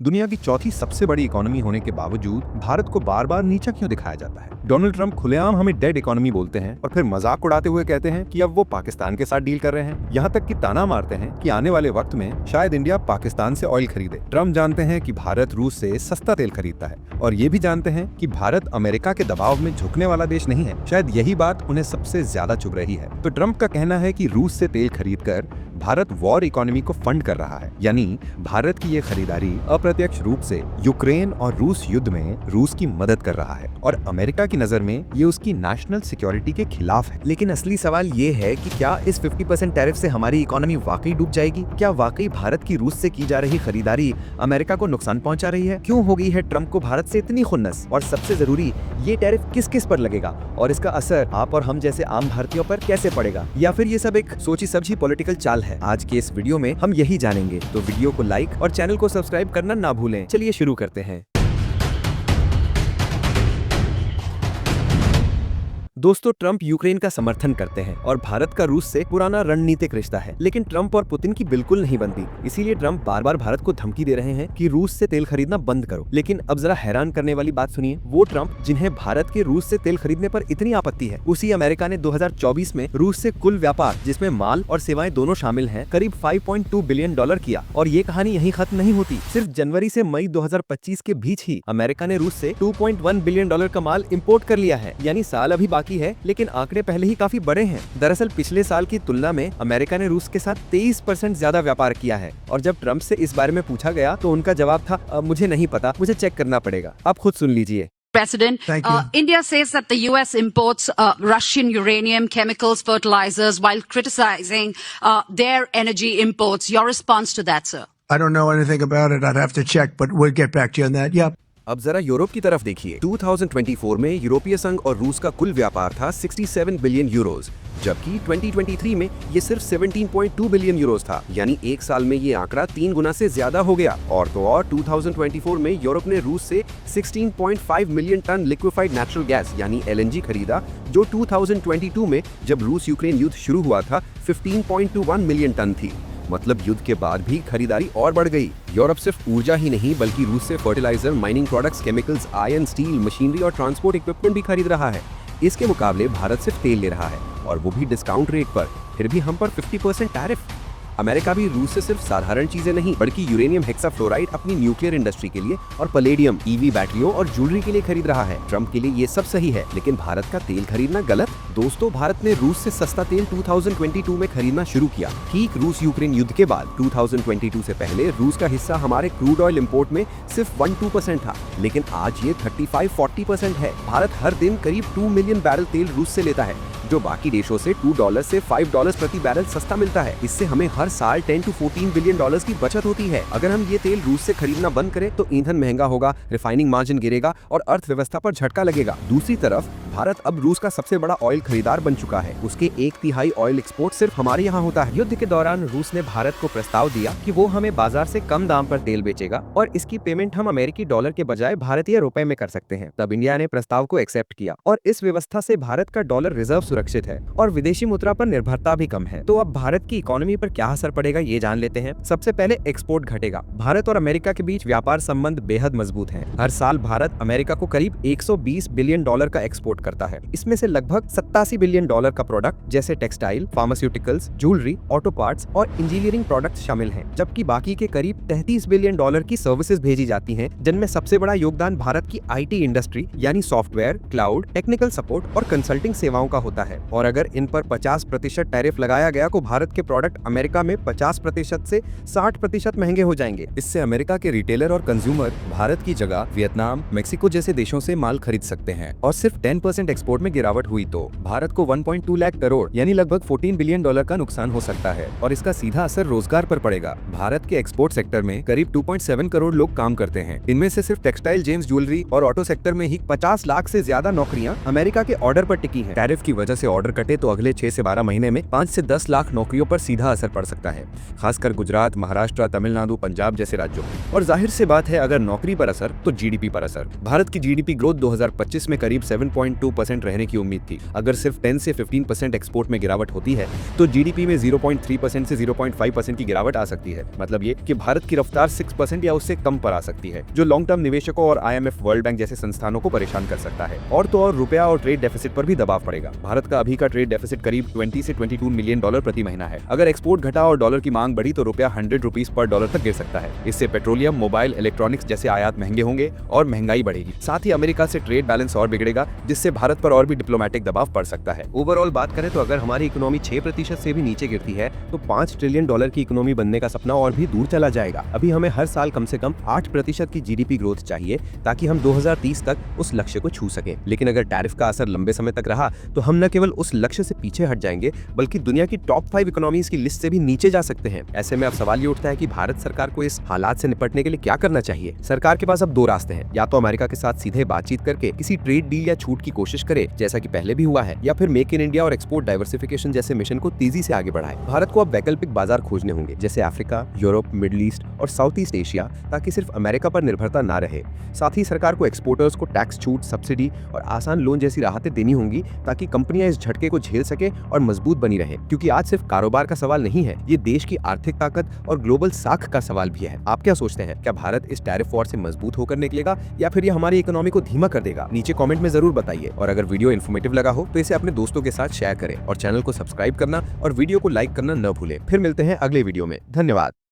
दुनिया की चौथी सबसे बड़ी इकोनॉमी होने के बावजूद भारत को बार बार नीचा क्यों दिखाया जाता है? डोनाल्ड ट्रंप खुलेआम हमें डेड इकोनॉमी बोलते हैं और फिर मजाक उड़ाते हुए कहते हैं कि अब वो पाकिस्तान के साथ डील कर रहे हैं। यहाँ तक कि ताना मारते हैं कि आने वाले वक्त में शायद इंडिया पाकिस्तान से ऑयल खरीदे। ट्रंप जानते हैं कि भारत रूस से सस्ता तेल खरीदता है और ये भी जानते हैं कि भारत अमेरिका के दबाव में झुकने वाला देश नहीं है। शायद यही बात उन्हें सबसे ज्यादा चुभ रही है। तो ट्रंप का कहना है कि रूस से तेल खरीद कर भारत वॉर इकोनॉमी को फंड कर रहा है, यानी भारत की ये खरीदारी अप्रत्यक्ष रूप से यूक्रेन और रूस युद्ध में रूस की मदद कर रहा है और अमेरिका की नजर में ये उसकी नेशनल सिक्योरिटी के खिलाफ है। लेकिन असली सवाल ये है कि क्या इस 50% टैरिफ से हमारी इकोनॉमी वाकई डूब जाएगी? क्या वाकई भारत की रूस से की जा रही खरीदारी अमेरिका को नुकसान पहुंचा रही है? क्यों हो गई है ट्रंप को भारत से इतनी खुन्नस? और सबसे जरूरी, ये टैरिफ किस किस पर लगेगा और इसका असर आप और हम जैसे आम भारतीयों पर कैसे पड़ेगा? या फिर ये सब एक सोची समझी पॉलिटिकल चाल है? आज के इस वीडियो में हम यही जानेंगे, तो वीडियो को लाइक और चैनल को सब्सक्राइब करना ना भूलें। चलिए शुरू करते हैं। दोस्तों, ट्रंप यूक्रेन का समर्थन करते हैं और भारत का रूस से पुराना रणनीतिक रिश्ता है, लेकिन ट्रंप और पुतिन की बिल्कुल नहीं बनती। इसीलिए ट्रंप बार बार भारत को धमकी दे रहे हैं कि रूस से तेल खरीदना बंद करो। लेकिन अब जरा हैरान करने वाली बात सुनिए, वो ट्रंप जिन्हें भारत के रूस से तेल खरीदने पर इतनी आपत्ति है, उसी अमेरिका ने 2024 में रूस से कुल व्यापार, जिसमें माल और सेवाएं दोनों शामिल हैं, करीब $5.2 बिलियन किया। और ये कहानी यहीं खत्म नहीं होती। सिर्फ जनवरी से मई 2025 के बीच ही अमेरिका ने रूस से $2.1 बिलियन का माल इम्पोर्ट कर लिया है। यानी साल अभी बाकी है, लेकिन आंकड़े पहले ही काफी बड़े हैं। दरअसल पिछले साल की तुलना में अमेरिका ने रूस के साथ 23% ज्यादा व्यापार किया है। और जब ट्रंप से इस बारे में पूछा गया तो उनका जवाब था, मुझे नहीं पता, मुझे चेक करना पड़ेगा। आप खुद सुन लीजिए। President, India says that the US imports Russian uranium, chemicals, fertilizers, while criticizing their energy imports. Your response to that, sir? I don't know anything about it. I'd have to check, but we'll get back to you on that. Yep. अब जरा Europe की तरफ देखिए। 2024 में यूरोपीय संघ और रूस का कुल व्यापार था 67 बिलियन यूरोज, जबकि 2023 में ये सिर्फ 17.2 बिलियन यूरोज था। यानी एक साल में ये आंकड़ा 3 गुना से ज्यादा हो गया। और तो और 2024 में यूरोप ने रूस से 16.5 million ton liquefied natural gas यानी LNG खरीदा, जो 2022 में जब रूस यूक्रेन युद्ध शुरू हुआ था 15.21 मिलियन टन थी। मतलब युद्ध के बाद भी खरीदारी और बढ़ गई। यूरोप सिर्फ ऊर्जा ही नहीं बल्कि रूस से fertiliser, mining products, chemicals, iron, steel, machinery और ट्रांसपोर्ट इक्विपमेंट भी खरीद रहा है। इसके मुकाबले भारत सिर्फ तेल ले रहा है, और वो भी डिस्काउंट रेट पर। फिर भी हम पर 50% टैरिफ। अमेरिका भी रूस से सिर्फ साधारण चीजें नहीं बल्कि यूरेनियम हेक्साफ्लोराइड अपनी न्यूक्लियर इंडस्ट्री के लिए और पैलेडियम EV बैटरियों और ज्वेलरी के लिए खरीद रहा है। ट्रंप के लिए ये सब सही है, लेकिन भारत का तेल खरीदना गलत। दोस्तों, भारत ने रूस से सस्ता तेल 2022 में खरीदना शुरू किया, ठीक रूस यूक्रेन युद्ध के बाद। 2022 से पहले रूस का हिस्सा हमारे क्रूड ऑयल इंपोर्ट में सिर्फ 1-2% था, लेकिन आज ये 35-40% है। भारत हर दिन करीब 2 मिलियन बैरल तेल रूस से लेता है, जो बाकी देशों से $2 से $5 प्रति बैरल सस्ता मिलता है। इससे हमें हर साल 10 से 14 बिलियन डॉलर्स की बचत होती है। अगर हम ये तेल रूस से खरीदना बंद करें तो ईंधन महंगा होगा, रिफाइनिंग मार्जिन गिरेगा और अर्थव्यवस्था पर झटका लगेगा। दूसरी तरफ भारत अब रूस का सबसे बड़ा ऑयल खरीदार बन चुका है। उसके 1/3 ऑयल एक्सपोर्ट सिर्फ हमारे यहाँ होता है। युद्ध के दौरान रूस ने भारत को प्रस्ताव दिया कि वो हमें बाजार से कम दाम पर तेल बेचेगा और इसकी पेमेंट हम अमेरिकी डॉलर के बजाय भारतीय रुपए में कर सकते हैं। तब इंडिया ने प्रस्ताव को एक्सेप्ट किया और इस व्यवस्था से भारत का डॉलर रिजर्व सुरक्षित है और विदेशी मुद्रा पर निर्भरता भी कम है। तो अब भारत की इकोनॉमी पर क्या असर पड़ेगा ये जान लेते हैं। सबसे पहले एक्सपोर्ट घटेगा। भारत और अमेरिका के बीच व्यापार संबंध बेहद मजबूत हैं। हर साल भारत अमेरिका को करीब $120 बिलियन का एक्सपोर्ट करता है। इसमें से लगभग $87 बिलियन का प्रोडक्ट जैसे textile, pharmaceuticals, jewellery, auto parts और इंजीनियरिंग प्रोडक्ट्स शामिल हैं, जबकि बाकी के करीब $33 बिलियन की सर्विसेज भेजी जाती हैं, जिनमें सबसे बड़ा योगदान भारत की IT इंडस्ट्री यानी सॉफ्टवेयर, क्लाउड, टेक्निकल सपोर्ट और कंसल्टिंग सेवाओं का होता है। और अगर इन पर 50% टैरिफ लगाया गया तो भारत के प्रोडक्ट अमेरिका में 50% से 60% महंगे हो जाएंगे। इससे अमेरिका के रिटेलर और कंज्यूमर भारत की जगह वियतनाम, मेक्सिको जैसे देशों से माल खरीद सकते हैं। और सिर्फ 10% एक्सपोर्ट में गिरावट हुई तो भारत को 1.2 लाख करोड़ यानी लगभग $14 बिलियन का नुकसान हो सकता है और इसका सीधा असर रोजगार पर पड़ेगा। भारत के एक्सपोर्ट सेक्टर में करीब 2.7 करोड़ लोग काम करते हैं। इनमें से सिर्फ टेक्सटाइल, जेम्स ज्वेलरी और ऑटो सेक्टर में ही 50 लाख से ज्यादा नौकरियां अमेरिका के ऑर्डर पर टिकी हैं। टैरिफ की वजह से ऑर्डर कटे तो अगले 6 से 12 महीने में 5 से 10 लाख नौकरियों पर सीधा असर पड़ सकता है, खासकर गुजरात, महाराष्ट्र, तमिलनाडु, पंजाब जैसे राज्यों में। और जाहिर सी बात है, अगर नौकरी पर असर तो जीडीपी पर असर। भारत की जीडीपी ग्रोथ 2025 में करीब 7.2% रहने की उम्मीद थी। अगर सिर्फ 10 से 15% एक्सपोर्ट में गिरावट होती है तो जीडीपी में 0.3% से 0.5% की गिरावट आ सकती है। मतलब ये कि भारत की रफ्तार 6% या उससे कम पर आ सकती है, जो लॉन्ग टर्म निवेशकों और IMF, वर्ल्ड बैंक जैसे संस्थानों को परेशान कर सकता है। और तो और रुपया और ट्रेड डेफिसिट पर भी दबाव पड़ेगा। भारत का अभी का ट्रेड डेफिसिट करीब 20 से 22 मिलियन डॉलर प्रति महीना है। अगर एक्सपोर्ट घटा और डॉलर की मांग बढ़ी तो रुपया 100 रुपीस पर डॉलर तक गिर सकता है। इससे पेट्रोलियम, मोबाइल, इलेक्ट्रॉनिक्स जैसे आयात महंगे होंगे और महंगाई बढ़ेगी। साथ ही अमेरिका से ट्रेड बैलेंस और बिगड़ेगा, जिससे भारत पर और भी डिप्लोमेटिक दबाव पड़ सकता है। ओवरऑल बात करें तो अगर हमारी इकोनॉमी 6% से भी नीचे गिरती है तो 5 ट्रिलियन डॉलर की इकोनॉमी बनने का सपना और भी दूर चला जाएगा। अभी हमें हर साल कम से कम 8% की जीडीपी ग्रोथ चाहिए ताकि हम 2030 तक उस लक्ष्य को छू सकें। लेकिन अगर टैरिफ का असर लंबे समय तक रहा तो हम न केवल उस लक्ष्य से पीछे हट जाएंगे बल्कि दुनिया की टॉप 5 इकोनॉमीज की लिस्ट से भी नीचे जा सकते हैं। ऐसे में अब सवाल ये उठता है कि भारत सरकार को इस हालात से निपटने के लिए क्या करना चाहिए। सरकार के पास अब 2 रास्ते हैं, या तो अमेरिका के साथ सीधे बातचीत करके किसी ट्रेड डील या छूट की कोशिश करे जैसा कि पहले भी हुआ है, या फिर मेक इन इंडिया और एक्सपोर्ट डाइवर्सिफिकेशन जैसे मिशन को तेजी से आगे बढ़ाए। भारत को अब वैकल्पिक बाजार खोजने होंगे, जैसे अफ्रीका, यूरोप, मिडिल ईस्ट और साउथ ईस्ट एशिया, ताकि सिर्फ अमेरिका पर निर्भरता ना रहे। साथ ही सरकार को एक्सपोर्टर्स को टैक्स छूट, सब्सिडी और आसान लोन जैसी राहतें देनी होंगी ताकि कंपनियां इस झटके को झेल सके और मजबूत बनी रहे। क्योंकि आज सिर्फ कारोबार का सवाल नहीं है, ये देश की आर्थिक ताकत और ग्लोबल साख का सवाल भी है। आप क्या सोचते हैं, क्या भारत इस टैरिफ वॉर से मजबूत होकर निकलेगा या फिर ये हमारी इकोनॉमी को धीमा कर देगा? नीचे कमेंट में जरूर बताइए। और अगर वीडियो इन्फॉर्मेटिव लगा हो तो इसे अपने दोस्तों के साथ शेयर करें और चैनल को सब्सक्राइब करना और वीडियो को लाइक करना न भूलें। फिर मिलते हैं अगले वीडियो में। धन्यवाद।